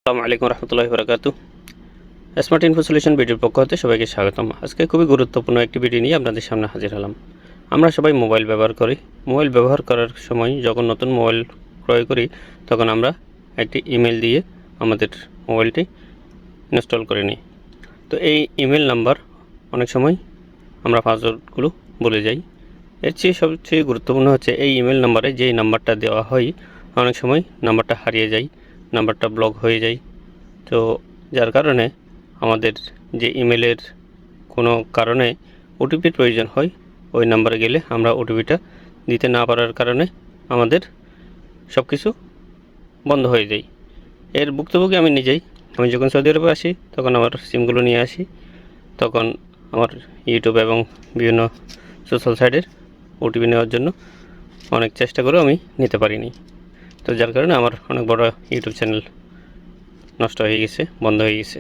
আসসালামু আলাইকুম রহমতুল্লাহি বারাকাতু। স্মার্ট ইনফো সলিউশন ভিডিওর পক্ষ হতে সবাইকে স্বাগতম। আজকে খুবই গুরুত্বপূর্ণ একটি ভিডিও নিয়ে আপনাদের সামনে হাজির হলাম। আমরা সবাই মোবাইল ব্যবহার করি। মোবাইল ব্যবহার করার সময় যখন নতুন মোবাইল ক্রয় করি তখন আমরা একটি ইমেল দিয়ে আমাদের মোবাইলটি ইনস্টল করে নিই। তো এই ইমেল নাম্বার অনেক সময় আমরা পাসওয়ার্ডগুলো ভুলে যাই। এর চেয়ে সবচেয়ে গুরুত্বপূর্ণ হচ্ছে এই ইমেল নাম্বারে যেই নাম্বারটা দেওয়া হয় অনেক সময় নাম্বারটা হারিয়ে যায়, নাম্বারটা ব্লক হয়ে যায়। তো যার কারণে আমাদের যে ইমেলের কোনো কারণে ওটিপির প্রয়োজন হয়, ওই নাম্বারে গেলে আমরা ওটিপিটা দিতে না পারার কারণে আমাদের সব কিছু বন্ধ হয়ে যায়। এর ভুক্তভোগী আমি নিজেই। আমি যখন সৌদি আরবে আসি তখন আমার সিমগুলো নিয়ে আসি, তখন আমার ইউটিউব এবং বিভিন্ন সোশ্যাল সাইটের ওটিপি নেওয়ার জন্য অনেক চেষ্টা করেও আমি নিতে পারিনি। তো যার কারণে আমার অনেক বড় ইউটিউব চ্যানেল নষ্ট হয়ে গেছে, বন্ধ হয়ে গেছে।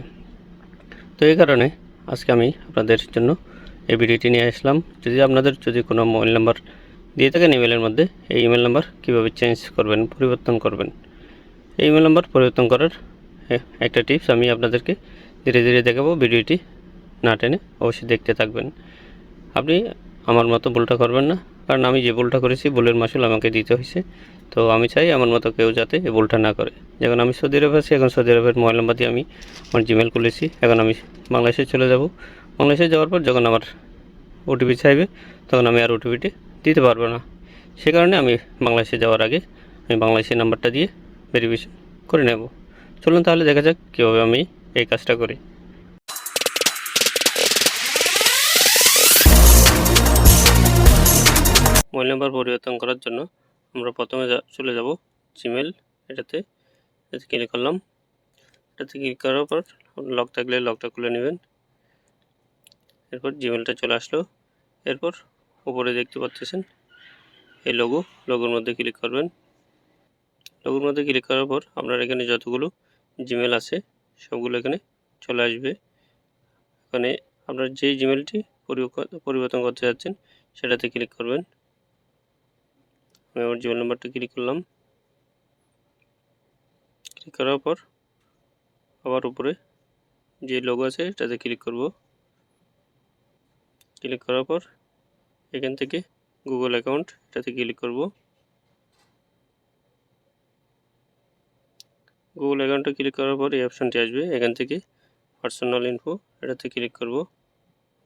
তো এই কারণে আজকে আমি আপনাদের জন্য এই ভিডিওটি নিয়ে আসলাম। আপনাদের কোনো মোবাইল নাম্বার দিয়ে থাকেন ইমেলের মধ্যে, এই ইমেল নাম্বার কীভাবে চেঞ্জ করবেন, পরিবর্তন করবেন। এই ইমেল নাম্বার পরিবর্তন করার একটা টিপস আমি আপনাদেরকে ধীরে ধীরে দেখাবো। ভিডিওটি না টেনে অবশ্যই দেখতে থাকবেন। আপনি আমার মতো ভুলটা করবেন না, কারণ আমি যে ভুলটা করেছি ভুলের মাসুল আমাকে দিতে হয়েছে। তো আমি চাই আমার মতো কেউ যাতে এই ভুলটা না করে। যখন আমি সৌদি আরবে আছি, এখন সৌদি আরবের মোবাইল নাম্বার দিয়ে আমি আমার জিমেল খুলেছি। এখন আমি বাংলাদেশে চলে যাব। বাংলাদেশে যাওয়ার পর যখন আমার ওটিপি চাইবে তখন আমি আর ওটিপিটি দিতে পারবো না। সে কারণে আমি বাংলাদেশে যাওয়ার আগে আমি বাংলাদেশের নাম্বারটা দিয়ে ভেরিফিকেশন করে নেব। চলুন তাহলে দেখা যাক কীভাবে আমি এই কাজটা করি। মোবাইল নাম্বার পরিবর্তন করার জন্য আমরা প্রথমে চলে যাব জিমেল। এটাতে ক্লিক করলাম। এটাতে ক্লিক করার পর লক থাকলে লকটা খুলে নেবেন। এরপর জিমেলটা চলে আসলো। এরপর উপরে দেখতে পাচ্ছেন এই লোগোর মধ্যে ক্লিক করবেন। লোগোর মধ্যে ক্লিক করার পর আপনার এখানে যতগুলো জিমেল আছে সবগুলো এখানে চলে আসবে। এখানে আপনার যেই জিমেলটি পরিবর্তন করতে যাচ্ছেন সেটাতে ক্লিক করবেন। আমি আমার জিমেল নাম্বারটা ক্লিক করলাম। ক্লিক করার পর আবার উপরে যে লোগো আছে এটাতে ক্লিক করব। ক্লিক করার পর এখান থেকে গুগল অ্যাকাউন্ট এটাতে ক্লিক করব। গুগল অ্যাকাউন্টে ক্লিক করার পর এই অপশানটি আসবে। এখান থেকে পার্সোনাল ইনফো এটাতে ক্লিক করব।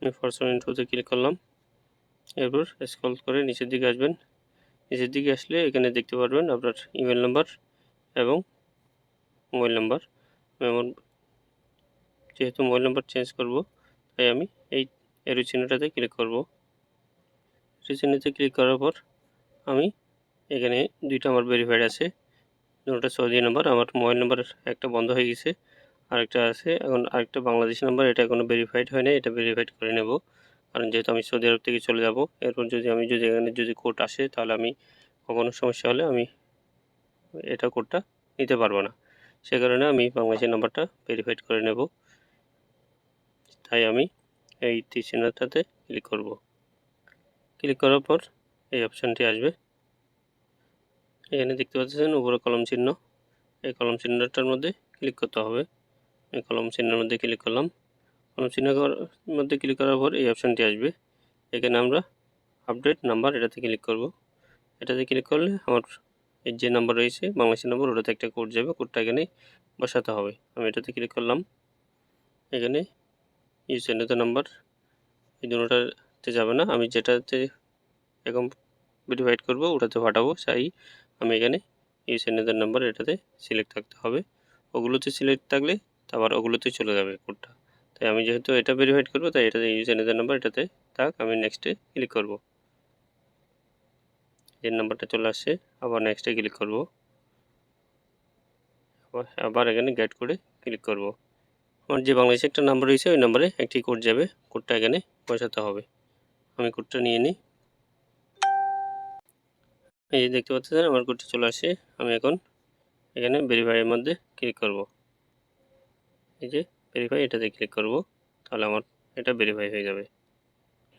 আমি পার্সোনাল ইনফোতে ক্লিক করলাম। এরপর স্ক্রল করে নিচের দিকে আসবেন। নিচের দিকে আসলে এখানে দেখতে পারবেন আপনার ইমেল নাম্বার এবং মোবাইল নাম্বার। আমার যেহেতু মোবাইল নাম্বার চেঞ্জ করব তাই আমি এই এরো চিহ্নটাতে ক্লিক করব। এরো চিহ্নতে ক্লিক করার পর আমি এখানে দুইটা আমার ভেরিফাইড আছে, দুটোটা সৌদি নাম্বার। আমার মোবাইল নাম্বার একটা বন্ধ হয়ে গেছে, আরেকটা আছে। এখন আরেকটা বাংলাদেশি নাম্বার, এটা এখনও ভেরিফাইড হয় না, এটা ভেরিফাইড করে নেব। কারণ যেহেতু আমি সৌদি আরব থেকে চলে যাব, এরপর যদি এখানে কোড আসে তাহলে আমি কখনো সমস্যা হলে আমি এটা কোডটা নিতে পারবো না। সে কারণে আমি বাংলাদেশের নাম্বারটা ভেরিফাইড করে নেব। তাই আমি এই তীর চিহ্নটাতে ক্লিক করব। ক্লিক করার পর এই অপশানটি আসবে। এখানে দেখতে পাচ্ছেন উপরে কলম চিহ্ন, এই কলম চিহ্নটার মধ্যে ক্লিক করতে হবে। এই কলম চিহ্নের মধ্যে ক্লিক করলাম। কলম চিহ্নের মধ্যে ক্লিক করার পর এই অপশানটি আসবে। এখানে আমরা আপডেট নাম্বার এটাতে ক্লিক করব। এটাতে ক্লিক করলে আমার এই যে নাম্বার রয়েছে বাংলাদেশের নাম্বার, ওটাতে একটা কোড যাবে, কোডটা এখানে বসাতে হবে। আমি এটাতে ক্লিক করলাম। এখানে ইউজার নাম্বার এই দুটোটাতে যাবে না, আমি যেটাতে এখন ভেরিফাইড করব ওটাতে পাঠাবো, চাই আমি এখানে ইউজার নাম্বার এটাতে সিলেক্ট থাকতে হবে। ওগুলোতে সিলেক্ট থাকলে আবার ওগুলোতে চলে যাবে কোডটা। তাই আমি যেহেতু এটা ভেরিফাইড করব তাই এটাতে ইউজার নাম্বার এটাতে থাক, আমি নেক্সটে ক্লিক করব। এর নাম্বারটা চলে আসছে, আবার নেক্সটে ক্লিক করব। আবার এখানে গেট করে ক্লিক করব। আমার যে বাংলাদেশে একটা নাম্বার রয়েছে ওই নাম্বারে একটি কোড যাবে, কোডটা এখানে বসাতে হবে। আমি কোডটা নিয়ে নিই। এই যে দেখতে পাচ্ছেন আমার কোডটা চলে আসে। আমি এখন এখানে ভেরিফাইয়ের মধ্যে ক্লিক করব। এই যে ভেরিফাই এটাতে ক্লিক করব, তাহলে আমার এটা ভেরিফাই হয়ে যাবে।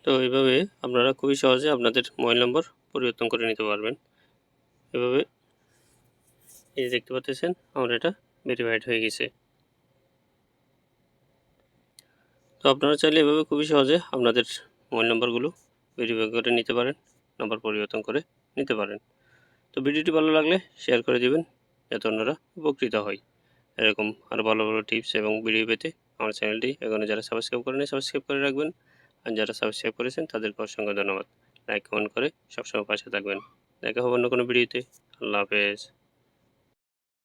তো এইভাবে আপনারা খুবই সহজে আপনাদের মোবাইল নম্বর পরিবর্তন করে নিতে পারবেন। এভাবে এই যে দেখতে পাচ্ছেন আমার এটা ভেরিফাইড হয়ে গেছে। তো আপনারা চাইলে এভাবে খুবই সহজে আপনাদের মোবাইল নাম্বারগুলো ভেরিফাই করে নিতে পারেন, নাম্বার পরিবর্তন করে নিতে পারেন। তো ভিডিওটি ভালো লাগলে শেয়ার করে দিবেন যাতে অন্যরা উপকৃত হয়। এরকম আরও ভালো ভালো টিপস এবং ভিডিও পেতে আমার চ্যানেলটি এখনও যারা সাবস্ক্রাইব করেনি সাবস্ক্রাইব করে রাখবেন, আর যারা সাবস্ক্রাইব করেছেন তাদেরকে অসংখ্য ধন্যবাদ। লাইক কমেন্ট করে সবসময় পাশে থাকবেন। দেখা হবে অন্য কোনো ভিডিওতে। আল্লাহ হাফেজ।